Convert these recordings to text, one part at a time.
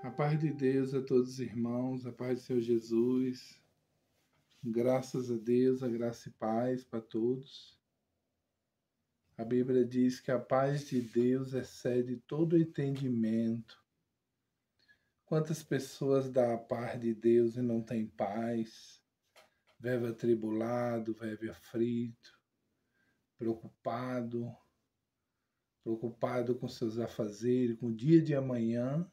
A paz de Deus a todos os irmãos, a paz do Senhor Jesus. Graças a Deus, a graça e paz para todos. A Bíblia diz que a paz de Deus excede todo entendimento. Quantas pessoas dão a paz de Deus e não têm paz? Vive atribulado, vive aflito, preocupado com seus afazeres, com o dia de amanhã,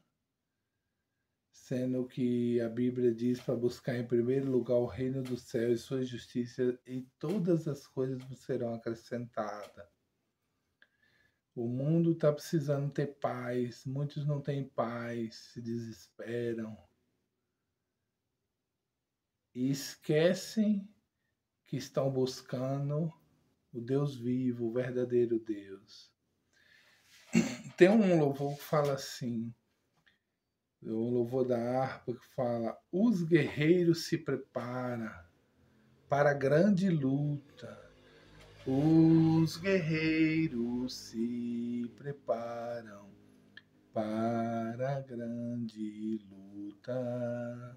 sendo que a Bíblia diz para buscar em primeiro lugar o reino do céu e sua justiça, e todas as coisas vos serão acrescentadas. O mundo está precisando ter paz, muitos não têm paz, se desesperam e esquecem que estão buscando o Deus vivo, o verdadeiro Deus. Tem um louvor que fala assim, o louvor da harpa, que fala: os guerreiros se preparam para a grande luta. Os guerreiros se preparam para a grande luta.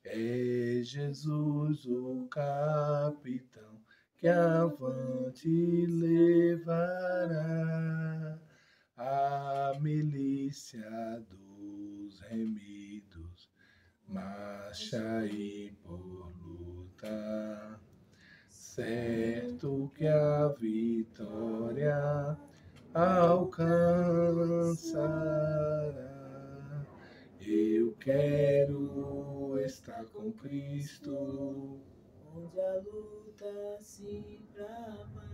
É Jesus o capitão que avante levará a milícia dos remidos, marcha e por luta. Certo que a vitória alcançará. Eu quero estar com Cristo, onde a luta se brava,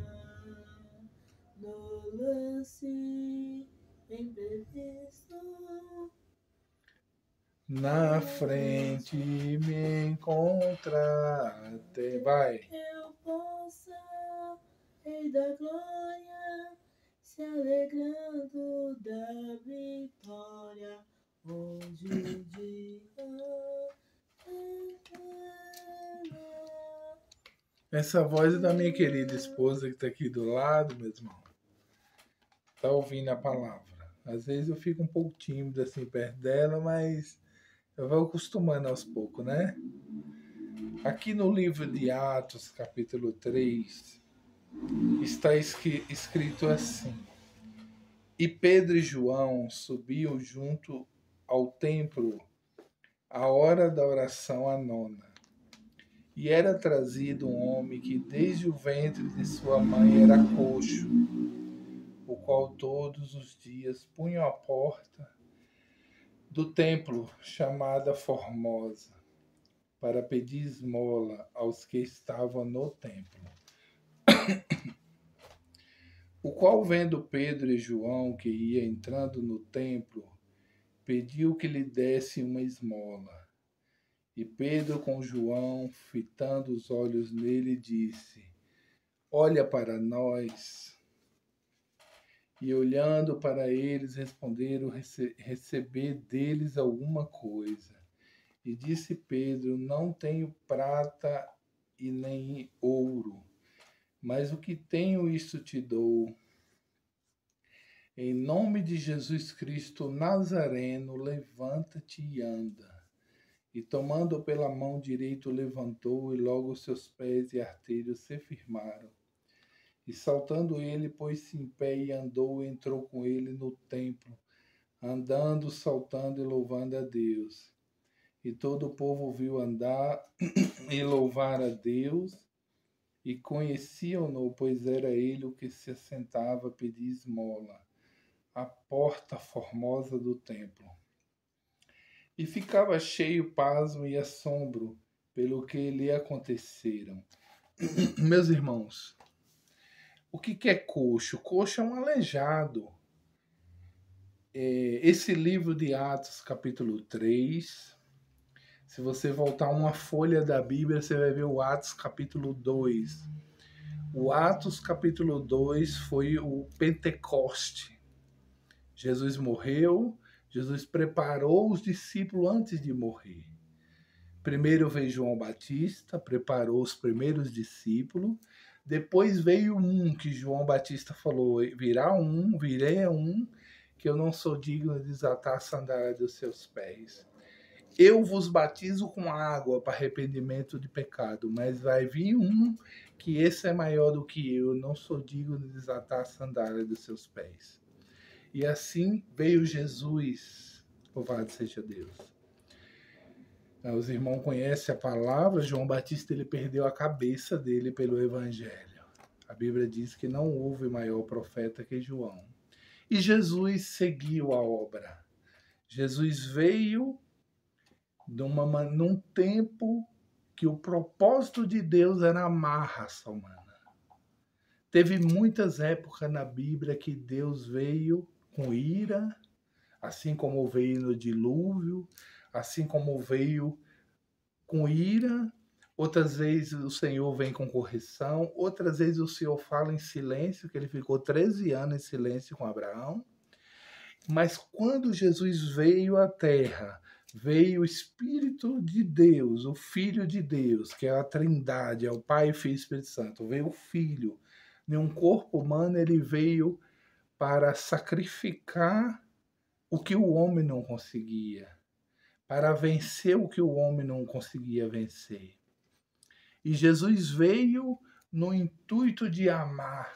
no lance imprevisto, na frente me encontrar. Vai. Eu possa, Rei da glória, se alegrando da vitória, hoje o dia Essa voz é da minha querida esposa que está aqui do lado, meu irmão. Está ouvindo a palavra. Às vezes eu fico um pouco tímido assim perto dela, mas eu vou acostumando aos poucos, né? Aqui no livro de Atos, capítulo 3, está escrito assim: E Pedro e João subiam junto ao templo à hora da oração à nona. E era trazido um homem que desde o ventre de sua mãe era coxo, o qual todos os dias punham à porta do templo chamada Formosa, para pedir esmola aos que estavam no templo. O qual, vendo Pedro e João que ia entrando no templo, pediu que lhe desse uma esmola. E Pedro, com João, fitando os olhos nele, disse: Olha para nós. E olhando para eles, responderam receber deles alguma coisa. E disse Pedro: Não tenho prata e nem ouro, mas o que tenho, isto te dou. Em nome de Jesus Cristo Nazareno, levanta-te e anda. E tomando-o pela mão direita, o levantou, e logo seus pés e artelhos se firmaram. E saltando ele, pôs-se em pé e andou, e entrou com ele no templo, andando, saltando e louvando a Deus. E todo o povo viu andar e louvar a Deus, e conheciam-no, pois era ele o que se assentava a pedir esmola, à porta formosa do templo. E ficava cheio pasmo e assombro pelo que lhe aconteceram. Meus irmãos, o que é coxo? Coxo é um aleijado. Esse livro de Atos, capítulo 3, se você voltar uma folha da Bíblia, você vai ver o Atos, capítulo 2. O Atos, capítulo 2, foi o Pentecoste. Jesus morreu, Jesus preparou os discípulos antes de morrer. Primeiro veio João Batista, preparou os primeiros discípulos. Depois veio um que João Batista falou: virei um, que eu não sou digno de desatar a sandália dos seus pés. Eu vos batizo com água para arrependimento de pecado, mas vai vir um que esse é maior do que eu não sou digno de desatar a sandália dos seus pés. E assim veio Jesus, louvado seja Deus. Os irmãos conhecem a palavra, João Batista ele perdeu a cabeça dele pelo evangelho. A Bíblia diz que não houve maior profeta que João. E Jesus seguiu a obra. Jesus veio num tempo que o propósito de Deus era amar a raça humana. Teve muitas épocas na Bíblia que Deus veio com ira, assim como veio no dilúvio, assim como veio com ira. Outras vezes o Senhor vem com correção, outras vezes o Senhor fala em silêncio, que ele ficou 13 anos em silêncio com Abraão. Mas quando Jesus veio à terra, veio o Espírito de Deus, o Filho de Deus, que é a Trindade, é o Pai, Filho e Espírito Santo. Veio o Filho. Em um corpo humano, ele veio para sacrificar o que o homem não conseguia, para vencer o que o homem não conseguia vencer. E Jesus veio no intuito de amar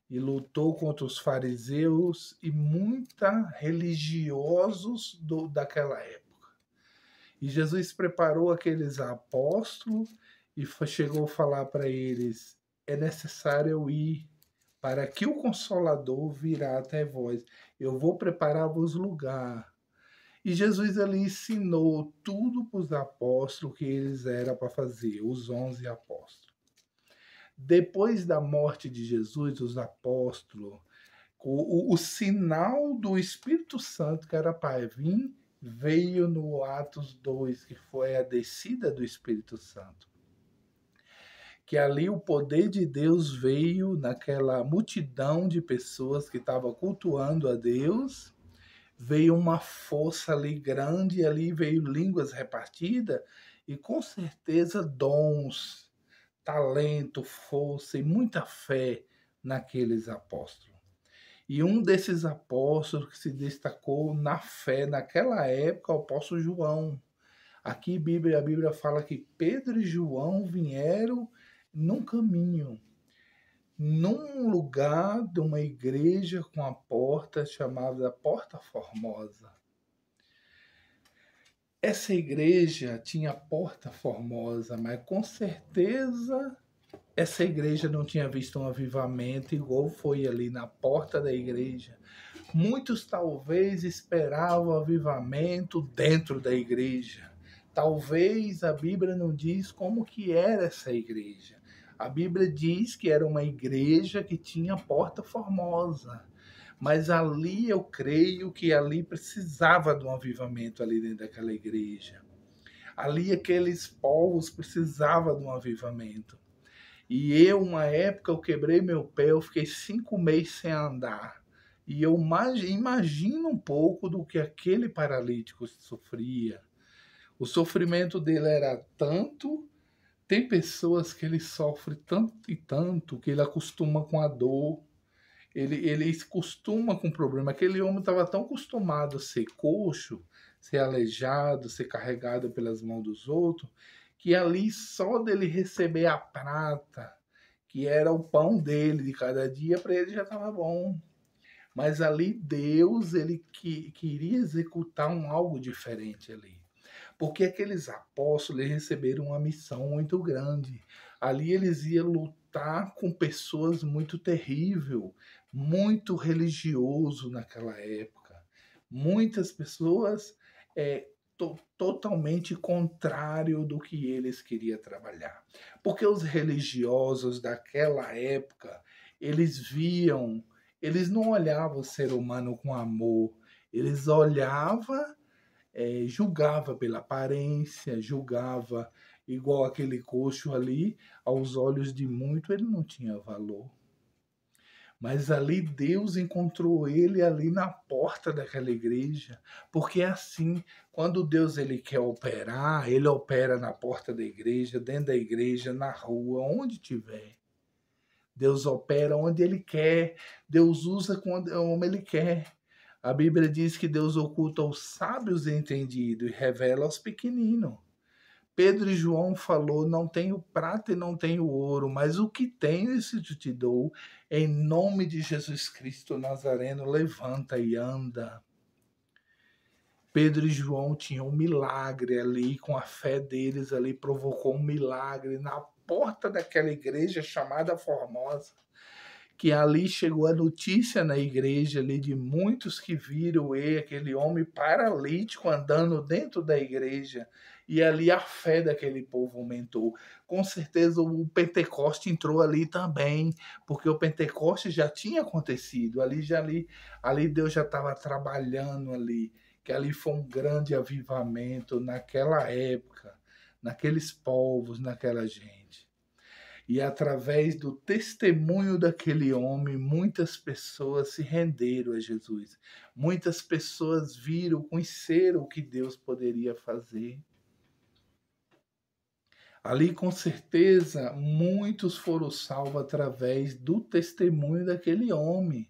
e lutou contra os fariseus e muitos religiosos daquela época. E Jesus preparou aqueles apóstolos e chegou a falar para eles: é necessário eu ir para que o Consolador virá até vós. Eu vou preparar-vos lugar. E Jesus ali ensinou tudo para os apóstolos que eles eram para fazer, os 11 apóstolos. Depois da morte de Jesus, os apóstolos, o sinal do Espírito Santo que era para vir, veio no Atos 2, que foi a descida do Espírito Santo. Que ali o poder de Deus veio naquela multidão de pessoas que estavam cultuando a Deus. Veio uma força ali grande, ali veio línguas repartidas e com certeza dons, talento, força e muita fé naqueles apóstolos. E um desses apóstolos que se destacou na fé naquela época é o apóstolo João. Aqui a Bíblia fala que Pedro e João vieram num caminho, num lugar de uma igreja com a porta chamada Porta Formosa. Essa igreja tinha porta formosa, mas com certeza essa igreja não tinha visto um avivamento igual foi ali na porta da igreja. Muitos talvez esperavam avivamento dentro da igreja. Talvez a Bíblia não diz como que era essa igreja. A Bíblia diz que era uma igreja que tinha porta formosa. Mas ali eu creio que ali precisava de um avivamento ali dentro daquela igreja. Ali aqueles povos precisavam de um avivamento. E eu, uma época, eu quebrei meu pé, eu fiquei 5 meses sem andar. E eu imagino um pouco do que aquele paralítico sofria. O sofrimento dele era tanto. Tem pessoas que ele sofre tanto e tanto que ele acostuma com a dor. Ele se costuma com o problema. Aquele homem estava tão acostumado a ser coxo, ser aleijado, ser carregado pelas mãos dos outros, que ali só dele receber a prata, que era o pão dele de cada dia, para ele já estava bom. Mas ali Deus ele queria executar algo diferente ali. Porque aqueles apóstolos receberam uma missão muito grande. Ali eles iam lutar com pessoas muito terríveis, muito religioso naquela época. Muitas pessoas totalmente contrário do que eles queriam trabalhar. Porque os religiosos daquela época, eles não olhavam o ser humano com amor, eles olhavam, julgava pela aparência, julgava igual aquele coxo ali, aos olhos de muito ele não tinha valor. Mas ali Deus encontrou ele ali na porta daquela igreja, porque é assim, quando Deus ele quer operar, ele opera na porta da igreja, dentro da igreja, na rua, onde tiver. Deus opera onde ele quer, Deus usa como ele quer. A Bíblia diz que Deus oculta aos sábios e entendidos e revela aos pequeninos. Pedro e João falou: não tenho prata e não tenho ouro, mas o que tenho, isso te dou. Em nome de Jesus Cristo Nazareno, levanta e anda. Pedro e João tinham um milagre ali, com a fé deles ali, provocou um milagre na porta daquela igreja chamada Formosa, que ali chegou a notícia na igreja ali de muitos que viram aquele homem paralítico andando dentro da igreja, e ali a fé daquele povo aumentou. Com certeza o Pentecoste entrou ali também, porque o Pentecoste já tinha acontecido, ali Deus já estava trabalhando ali, que ali foi um grande avivamento naquela época, naqueles povos, naquela gente. E através do testemunho daquele homem, muitas pessoas se renderam a Jesus. Muitas pessoas viram, conheceram o que Deus poderia fazer. Ali, com certeza, muitos foram salvos através do testemunho daquele homem.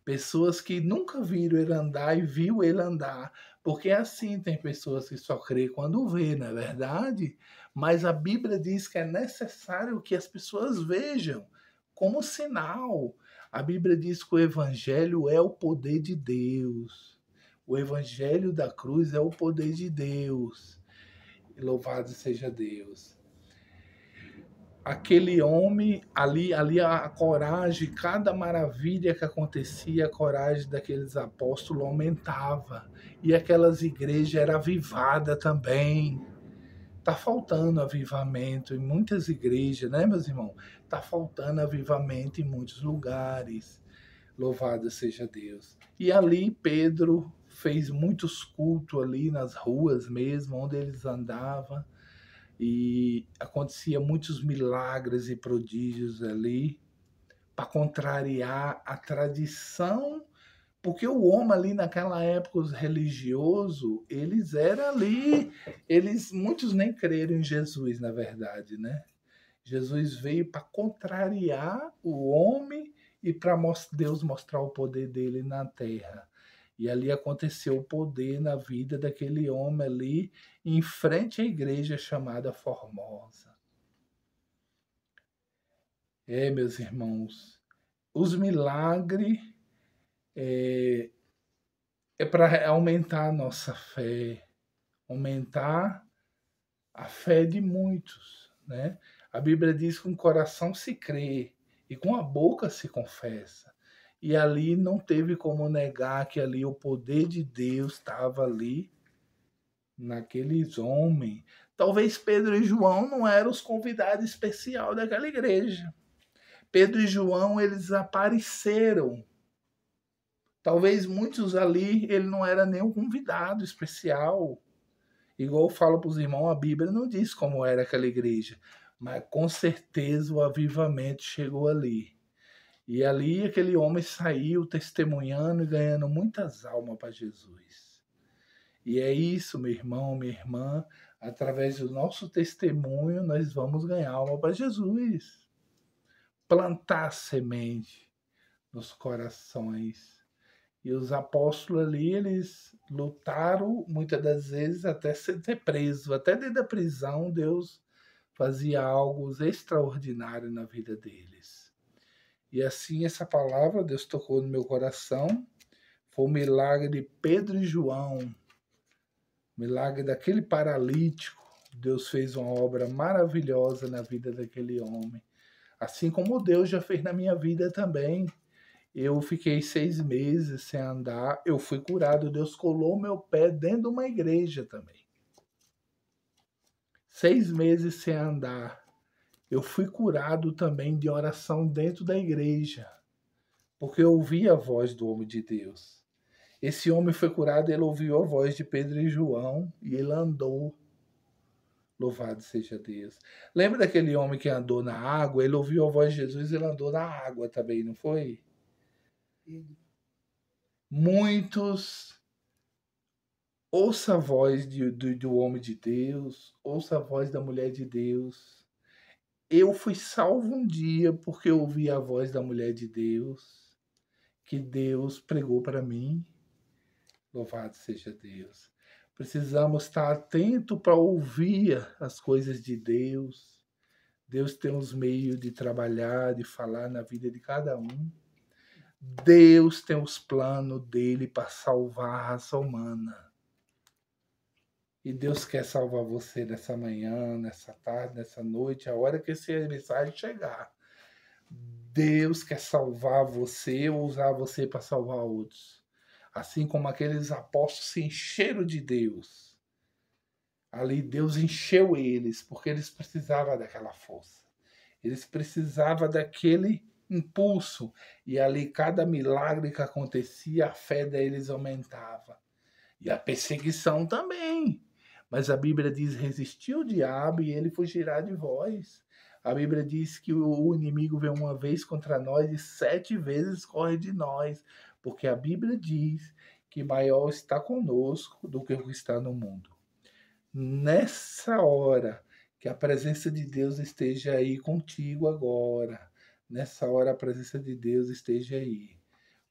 Pessoas que nunca viram ele andar e viu ele andar. Porque assim tem pessoas que só crê quando vê, não é verdade? Mas a Bíblia diz que é necessário que as pessoas vejam como sinal. A Bíblia diz que o Evangelho é o poder de Deus. O Evangelho da cruz é o poder de Deus. E louvado seja Deus. Aquele homem, ali a coragem, cada maravilha que acontecia, a coragem daqueles apóstolos aumentava. E aquelas igrejas eram avivadas também. Está faltando avivamento em muitas igrejas, né, meus irmãos? Está faltando avivamento em muitos lugares. Louvado seja Deus. E ali Pedro fez muitos cultos ali nas ruas mesmo, onde eles andavam. E acontecia muitos milagres e prodígios ali para contrariar a tradição, porque o homem ali naquela época, os religiosos, eles eram ali, muitos nem creram em Jesus, na verdade, né? Jesus veio para contrariar o homem e para Deus mostrar o poder dele na terra. E ali aconteceu o poder na vida daquele homem ali, em frente à igreja chamada Formosa. Meus irmãos, os milagres é para aumentar a nossa fé, aumentar a fé de muitos, né? A Bíblia diz que com o coração se crê e com a boca se confessa. E ali não teve como negar que ali o poder de Deus estava ali naqueles homens. Talvez Pedro e João não eram os convidados especiais daquela igreja. Pedro e João, eles apareceram. Talvez muitos ali, ele não era nem um convidado especial. Igual eu falo para os irmãos, a Bíblia não diz como era aquela igreja. Mas com certeza o avivamento chegou ali. E ali aquele homem saiu testemunhando e ganhando muitas almas para Jesus. E é isso, meu irmão, minha irmã, através do nosso testemunho nós vamos ganhar alma para Jesus. Plantar semente nos corações. E os apóstolos ali, eles lutaram muitas das vezes até ser preso. Até dentro da prisão, Deus fazia algo extraordinário na vida deles. E assim, essa palavra, Deus tocou no meu coração. Foi o milagre de Pedro e João. Milagre daquele paralítico. Deus fez uma obra maravilhosa na vida daquele homem. Assim como Deus já fez na minha vida também. Eu fiquei 6 meses sem andar, eu fui curado. Deus colou meu pé dentro de uma igreja também. 6 meses sem andar, eu fui curado também de oração dentro da igreja, porque eu ouvi a voz do homem de Deus. Esse homem foi curado, ele ouviu a voz de Pedro e João e ele andou. Louvado seja Deus. Lembra daquele homem que andou na água? Ele ouviu a voz de Jesus e ele andou na água também, não foi? Muitos, ouça a voz do homem de Deus, ouça a voz da mulher de Deus. Eu fui salvo um dia porque eu ouvi a voz da mulher de Deus, que Deus pregou para mim. Louvado seja Deus. Precisamos estar atento para ouvir as coisas de Deus. Deus tem os meios de trabalhar, de falar na vida de cada um. Deus tem os planos dele para salvar a raça humana. E Deus quer salvar você nessa manhã, nessa tarde, nessa noite, a hora que essa mensagem chegar. Deus quer salvar você ou usar você para salvar outros. Assim como aqueles apóstolos se encheram de Deus. Ali Deus encheu eles, porque eles precisavam daquela força. Eles precisavam daquele impulso. E ali cada milagre que acontecia, a fé deles aumentava. E a perseguição também. Mas a Bíblia diz, resistiu o diabo e ele fugirá de vós. A Bíblia diz que o inimigo vem uma vez contra nós e 7 vezes corre de nós. Porque a Bíblia diz que maior está conosco do que o que está no mundo. Nessa hora, que a presença de Deus esteja aí contigo agora. Nessa hora, a presença de Deus esteja aí.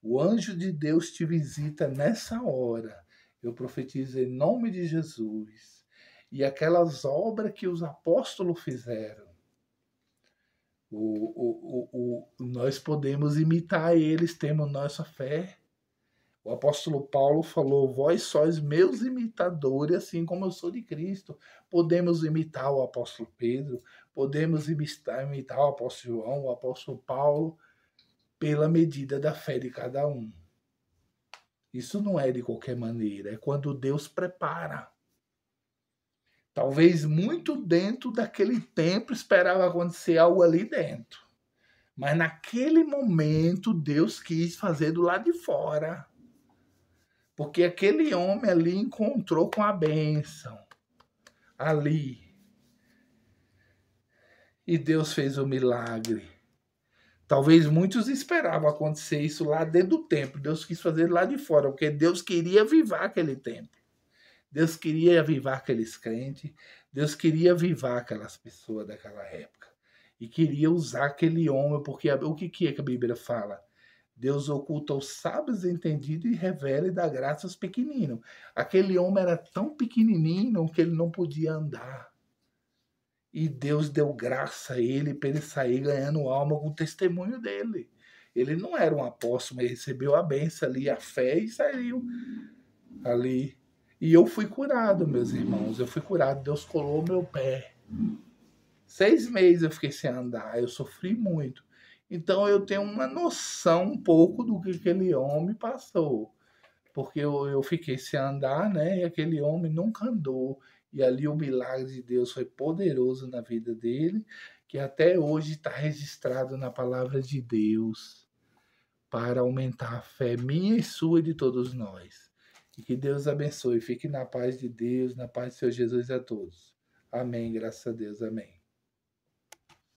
O anjo de Deus te visita nessa hora. Eu profetizo em nome de Jesus. E aquelas obras que os apóstolos fizeram, nós podemos imitar eles, temos nossa fé. O apóstolo Paulo falou, vós sois meus imitadores, assim como eu sou de Cristo. Podemos imitar o apóstolo Pedro, podemos imitar o apóstolo João, o apóstolo Paulo, pela medida da fé de cada um. Isso não é de qualquer maneira, é quando Deus prepara. Talvez muito dentro daquele tempo esperava acontecer algo ali dentro. Mas naquele momento Deus quis fazer do lado de fora. Porque aquele homem ali encontrou com a bênção. Ali. E Deus fez o milagre. Talvez muitos esperavam acontecer isso lá dentro do templo. Deus quis fazer lá de fora, porque Deus queria avivar aquele templo. Deus queria avivar aqueles crentes. Deus queria avivar aquelas pessoas daquela época. E queria usar aquele homem, porque o que é que a Bíblia fala? Deus oculta os sábios entendidos e revela e dá graça aos pequeninos. Aquele homem era tão pequenininho que ele não podia andar. E Deus deu graça a ele para ele sair ganhando alma com o testemunho dele. Ele não era um apóstolo, mas recebeu a bênção ali, a fé e saiu ali. E eu fui curado, meus irmãos. Eu fui curado. Deus colou meu pé. 6 meses eu fiquei sem andar. Eu sofri muito. Então eu tenho uma noção um pouco do que aquele homem passou. Porque eu fiquei sem andar, né? E aquele homem nunca andou. E ali o milagre de Deus foi poderoso na vida dele, que até hoje está registrado na palavra de Deus, para aumentar a fé minha e sua e de todos nós. E que Deus abençoe. Fique na paz de Deus, na paz do Senhor Jesus a todos. Amém. Graças a Deus. Amém.